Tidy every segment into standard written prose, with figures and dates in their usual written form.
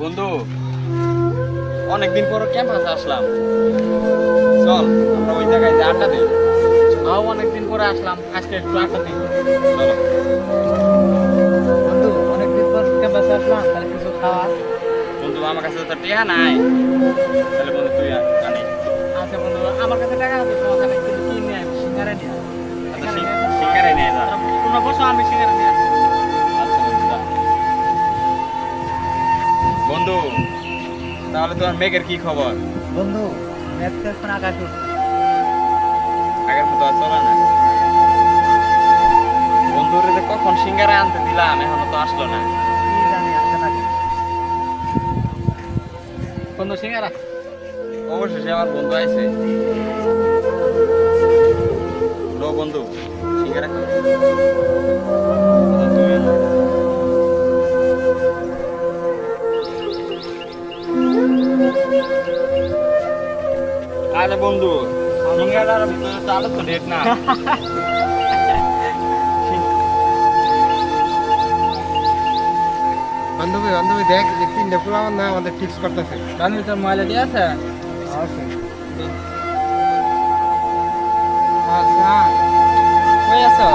বন্ধু অনেকদিন পর ক্যাম্পাসে আসলাম, চল আমরা ওই জায়গায় যে আড্ডা দিই। অনেকদিন পরে আসলাম, আজকে একটু আড্ডা দিই। চলো বন্ধু, অনেকদিন পর ক্যাম্পাসে আসলাম, তাহলে কিছু খাওয়া। বন্ধু আমার কাছে তো টিয়া নাই, তাহলে বন্ধু তুই আনি। আচ্ছা বন্ধু, আমার কাছে টাকা আছে, তোমার কাছে কিছু কি নিয়ে আসবি? সিঙ্গারা নিয়ে আসবি। আচ্ছা সিঙ্গারে নিয়ে যা। তোমরা বসো, আমি সিঙ্গারা নিয়ে আসবো। আচ্ছা বন্ধু যা। বন্ধু তাহলে তোমার মেঘের কি খবর? বন্ধু, ম্যাথ এখন আকাশ উঠছে। আগের মতো আর চলে না। বন্ধুরে যে কখন সিঙ্গারা আনতে দিলাম এখনো তো আসলো না। কি জানি আসছে নাকি। বন্ধু সিঙ্গারা। অবশেষে আমার বন্ধু আইছে। লো বন্ধু সিঙ্গারা খাও। তুমি আনো। আরে বন্ধু সিঙ্গারার ভিতরে তো আলো তো ডেট না। বান্ধবী বান্ধবী দেখ যে তিনটা পুরো আমার না আমাদের টিপস করতেছে। বান্ধবী তোর ময়লা দিয়ে আছে? আচ্ছা, কই আছো?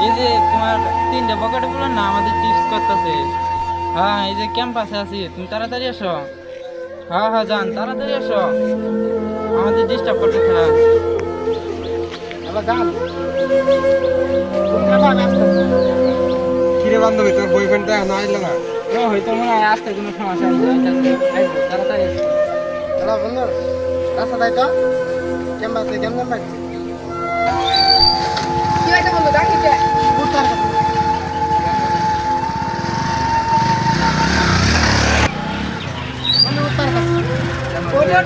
এই যে তোমার তিনটে পকেটে গুলো না আমাদের টিপস করতেছে। হ্যাঁ, এই যে ক্যাম্পাসে আছি, তুমি তাড়াতাড়ি এসো। হ্যাঁ হ্যাঁ যান, তাড়াতাড়ি এসো, আমাদের ডিস্টার্ব করতেছে। হ্যালো গান কিরে বান্ধবী তোর বয়ফ্রেন্ডটা এখন আইলো না? ও হয়তো মনে হয় আসতে কোনো সমস্যা নেই, তাড়াতাড়ি এসো। হ্যালো বন্ধু রাস্তা তাই তো ক্যাম্পাসে কেমন লাগছে? কি হয়েছে বন্ধু, ডাকিছে? ওঠ, ওঠ,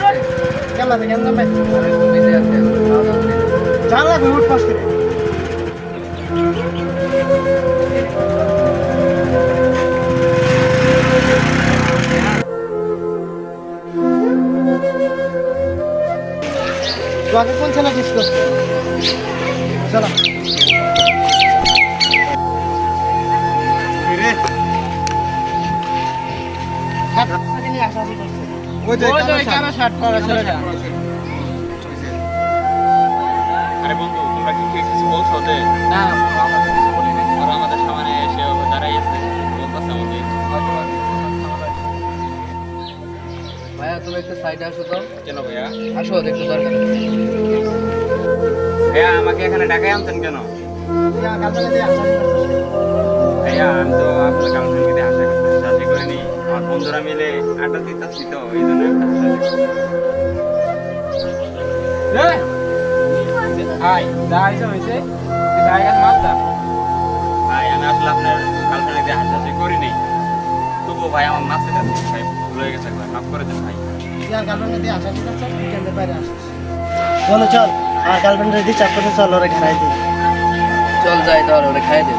ওঠ। ক্যাম্পাসে কেমন লাগছে? চার লাগবে উঠ পাস করে। তোকে কোন ছেলে টিপস করছে? চলো ওই যে কেন শার্ট পরা ছেলেটা? আরে বন্ধু তোমরা কি কিছু বলছো যে? না, আমাদের কিছু বলি নাই। ওরা আমাদের সামনে এসে দাঁড়াই আছে, বলতেছে আমাদের। ভাইয়া তুমি একটু সাইডে আসো তো। কেন ভাইয়া? আসো, একটু দরকার আছে। ভাইয়া আমাকে এখানে ঢাকায় আনতেন কেন? ভাইয়া আমি তো আপনার গার্লফ্রেন্ডকে দিয়ে হাসাহাসি করিনি, আমার বন্ধুরা মিলে আড্ডা দিতেছি তো এই জন্য একটা হাসাহাসি করি। হাই, যা হয়েছে জায়গা মারতাম। ভাই আমি আসলে আপনার গার্লফ্রেন্ডকে দিয়ে হাসাহাসি করিনি, তবুও ভাই আমার মাসে ভাই ভুল হয়ে গেছে, ভাই মাফ করে দেন ভাই। বলো চল আর গার্লফ্রেন্ড রেডি চাপ করে চল ওরে খাই দিই। চল যাই, ধর ওরে খাই দে।